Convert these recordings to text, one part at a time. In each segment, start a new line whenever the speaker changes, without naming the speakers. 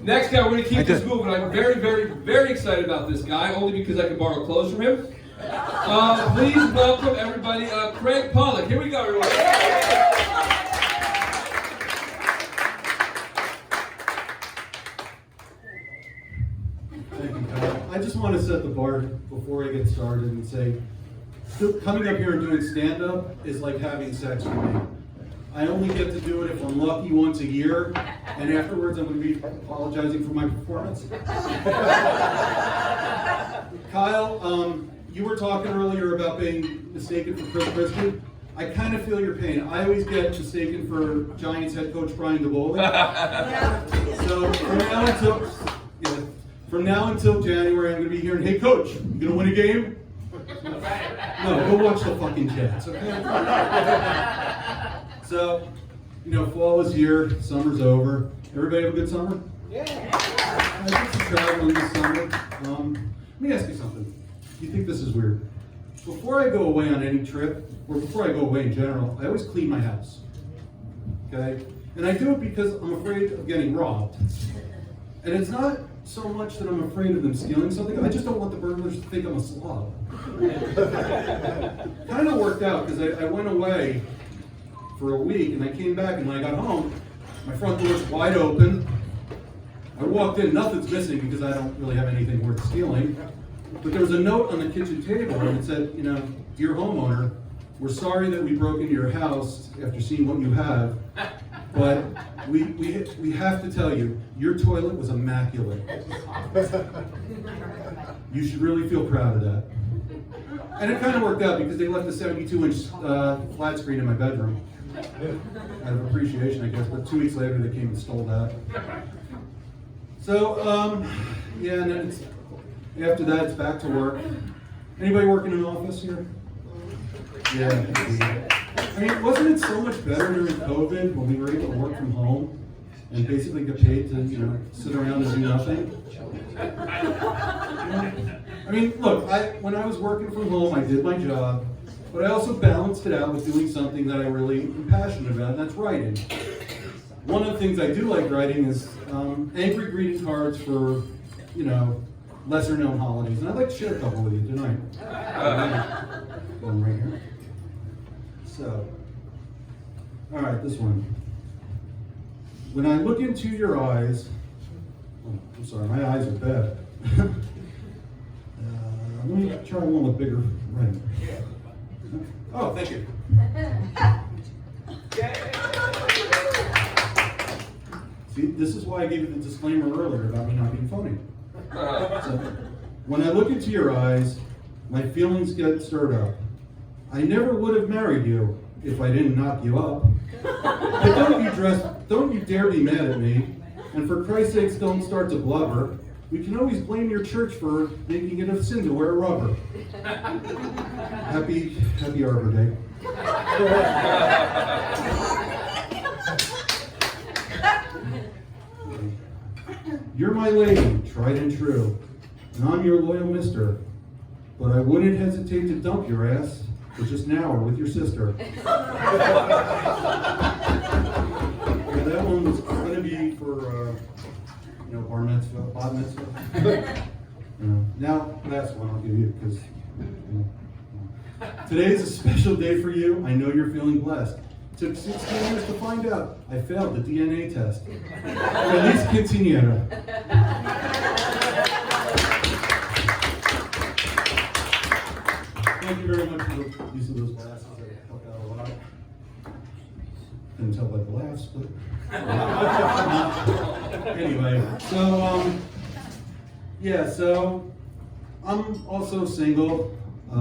Next guy, we're going to keep this moving. I'm very, very, very excited about this guy, only because I can borrow clothes from him. Please welcome everybody, Craig Pollock. Here we go, everyone.
Thank you, Kyle. I just want to set the bar before I get started and say, coming up here and doing stand-up is like having sex for me. I only get to do it if I'm lucky once a year, and afterwards I'm going to be apologizing for my performance. Kyle, you were talking earlier about being mistaken for Chris Christie. I kind of feel your pain. I always get mistaken for Giants head coach Brian DeBoer. So from now until January, I'm going to be hearing, "Hey coach, you going to win a game?" No, go watch the fucking Jets, okay? So, fall is here, summer's over. Everybody have a good summer? Yeah. I did some traveling this summer. Let me ask you something. Do you think this is weird? Before I go away on any trip, or before I go away in general, I always clean my house. Okay? And I do it because I'm afraid of getting robbed. And it's not so much that I'm afraid of them stealing something, I just don't want the burglars to think I'm a slob. Kind of worked out because I went away for a week and I came back, and when I got home, my front door's wide open. I walked in, nothing's missing because I don't really have anything worth stealing. But there was a note on the kitchen table and it said, "Dear homeowner, we're sorry that we broke into your house after seeing what you have, but we have to tell you, your toilet was immaculate. You should really feel proud of that." And it kind of worked out because they left a 72-inch flat screen in my bedroom. Out of appreciation, I guess, but 2 weeks later they came and stole that. So, yeah, and then after that it's back to work. Anybody working in an office here? Yeah. I mean, wasn't it so much better during COVID when we were able to work from home and basically get paid to, sit around and do nothing? I mean, look, when I was working from home, I did my job, but I also balanced it out with doing something that I really am passionate about, and that's writing. One of the things I do like writing is angry greeting cards for, lesser known holidays, and I'd like to share a couple with you tonight. One right here. So, all right, this one. When I look into your eyes, I'm sorry, my eyes are bad. Let me try one with bigger ring. Oh, thank you. See, this is why I gave you the disclaimer earlier about me not being phony. So, when I look into your eyes, my feelings get stirred up. I never would have married you if I didn't knock you up. But don't you dare be mad at me. And for Christ's sakes, don't start to blubber. We can always blame your church for making it a sin to wear rubber. Happy Arbor Day. You're my lady, tried and true, and I'm your loyal mister. But I wouldn't hesitate to dump your ass for just an hour with your sister. Yeah, that one was going to be for, bar mitzvah, bat mitzvah. Now, last one I'll give you, because today's a special day for you. I know you're feeling blessed. Took 16 years to find out. I failed the DNA test. Feliz quinceañera. Thank you very much for the use of those glasses. They helped out a lot. Couldn't tell by the laughs, but anyway. So I'm also single. A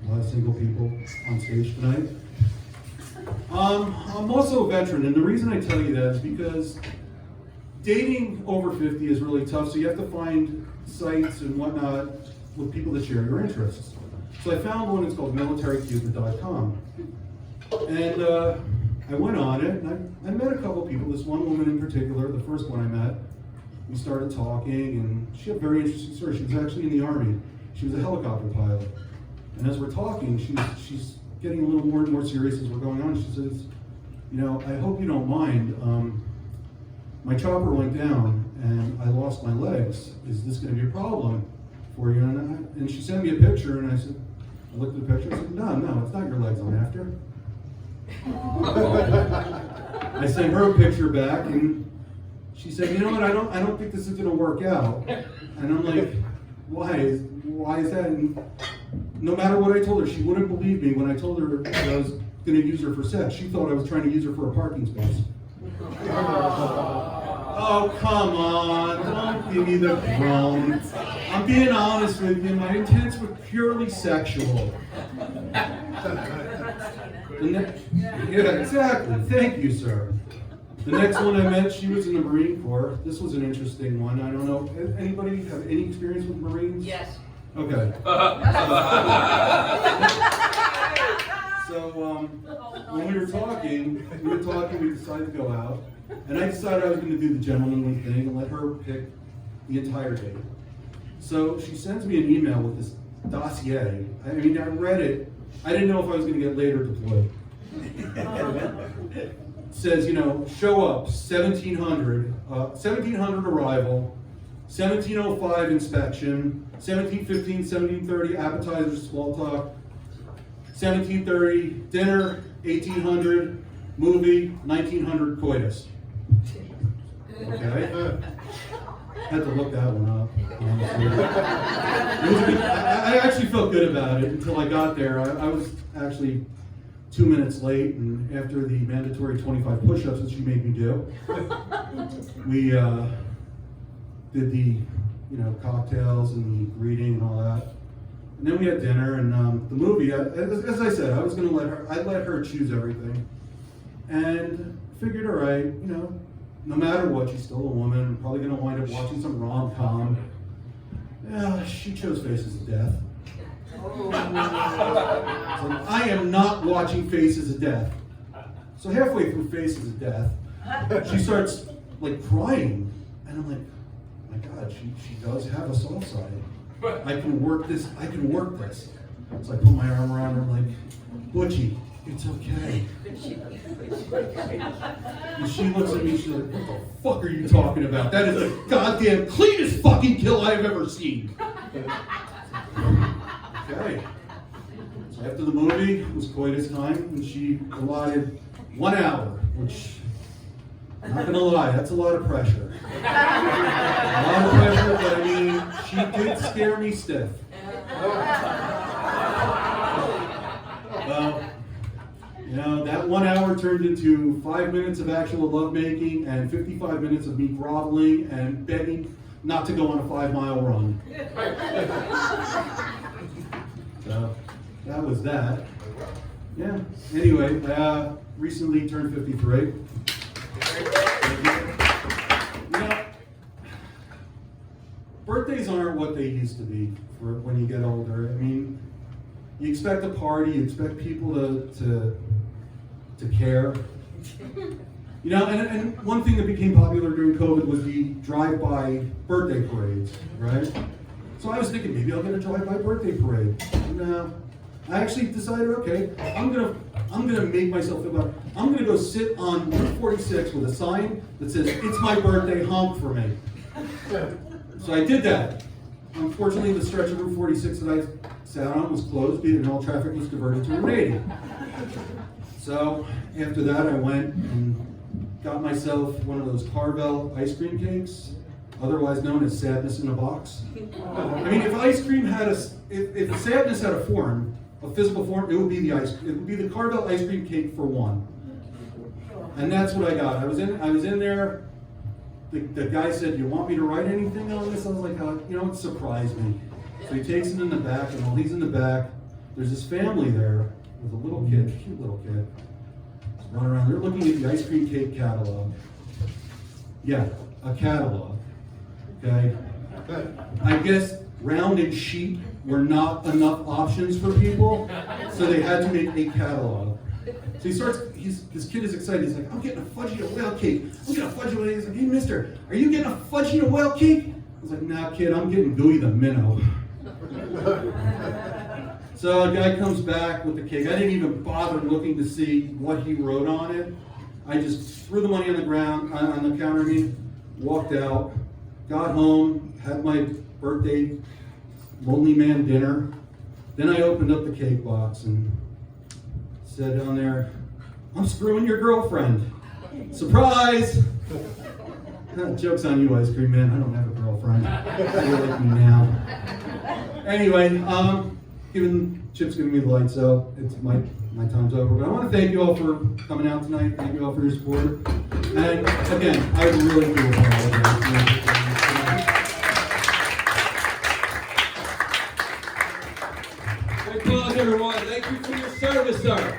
lot of single people on stage tonight. I'm also a veteran, and the reason I tell you that is because dating over 50 is really tough, so you have to find sites and whatnot with people that share your interests. So I found one, it's called militarycupid.com. And I went on it, and I met a couple people, this one woman in particular, the first one I met. We started talking, and she had a very interesting story. She was actually in the Army. She was a helicopter pilot. And as we're talking, she's getting a little more and more serious as we're going on. She says, I hope you don't mind. my chopper went down and I lost my legs. Is this going to be a problem for you? And she sent me a picture, and I looked at the picture and I said, no, it's not your legs I'm after. I sent her a picture back, and she said, you know what, I don't think this is going to work out. And I'm like, why is that? And no matter what I told her, she wouldn't believe me when I told her that I was going to use her for sex. She thought I was trying to use her for a parking space. Oh, come on, don't give me the groan. I'm being honest with you, my intents were purely sexual. Yeah, exactly, thank you, sir. The next one I met, she was in the Marine Corps. This was an interesting one. I don't know, anybody have any experience with Marines?
Yes.
Okay. So, when we were talking, we decided to go out, and I decided I was going to do the gentlemanly thing and let her pick the entire date. So she sends me an email with this dossier. I mean, I read it. I didn't know if I was going to get laid or deployed. It says, show up 1700 arrival, 1705 inspection, 1715, 1730 appetizers, small talk, 1730 dinner, 1800 movie, 1900 coitus. Okay? Had to look that one up. Honestly. I actually felt good about it until I got there. I was actually 2 minutes late, and after the mandatory 25 push-ups that she made me do, we did the cocktails and the greeting and all that. And then we had dinner, and the movie, as I said, I was going to I'd let her choose everything. And figured, all right, no matter what, she's still a woman. I'm probably going to wind up watching some rom-com. Yeah, she chose Faces of Death. So I am not watching Faces of Death. So halfway through Faces of Death, she starts crying, and I'm like, my God, she does have a soft side. I can work this. So I put my arm around her, like, Butchie, it's okay. And she looks at me, she's like, what the fuck are you talking about? That is the goddamn cleanest fucking kill I've ever seen. Okay. So after the movie, it was coitus time, and she allotted 1 hour, which, I'm not gonna lie, that's a lot of pressure. A lot of pressure, but I mean, she did scare me stiff. Well, that 1 hour turned into 5 minutes of actual lovemaking and 55 minutes of me groveling and begging not to go on a 5-mile run. So, that was that. Yeah, anyway, recently turned 53. Birthdays aren't what they used to be for when you get older. I mean, you expect a party, you expect people to care. And one thing that became popular during COVID was the drive-by birthday parades, right? So I was thinking maybe I'll get a drive-by birthday parade. No, I actually decided, okay, I'm gonna make myself feel better. I'm gonna go sit on Route 46 with a sign that says, "It's my birthday, honk for me." So I did that. Unfortunately, the stretch of Route 46 that I sat on was closed, and all traffic was diverted to Route 80. So after that, I went and got myself one of those Carvel ice cream cakes, otherwise known as Sadness in a Box. I mean, if ice cream had if sadness had a form, a physical form, it would be the Carvel ice cream cake for one. And that's what I got. I was in there. The guy said, "You want me to write anything on this?" I was like, it surprised me. So he takes it in the back, and while he's in the back, there's this family there with a little kid, a cute little kid, running around. They're looking at the ice cream cake catalog. Yeah, a catalog. Okay. I guess round and sheep were not enough options for people, so they had to make a catalog. So this kid is excited. He's like, "I'm getting a Fudgy whale cake. I'm getting a Fudgy whale." He's like, "Hey, mister, are you getting a Fudgy whale cake?" I was like, "Nah, kid, I'm getting Gooey the Minnow." So a guy comes back with the cake. I didn't even bother looking to see what he wrote on it. I just threw the money on the ground, on the counter. walked out, got home, had my birthday lonely man dinner. Then I opened up the cake box and said on there, "I'm screwing your girlfriend. Surprise!" Joke's on you, ice cream man. I don't have a girlfriend. You're like me now. Anyway, Chip's giving me the lights out. It's my time's over. But I want to thank you all for coming out tonight. Thank you all for your support. And again, I really do apologize.
Great applause, everyone. Thank you for your service, sir.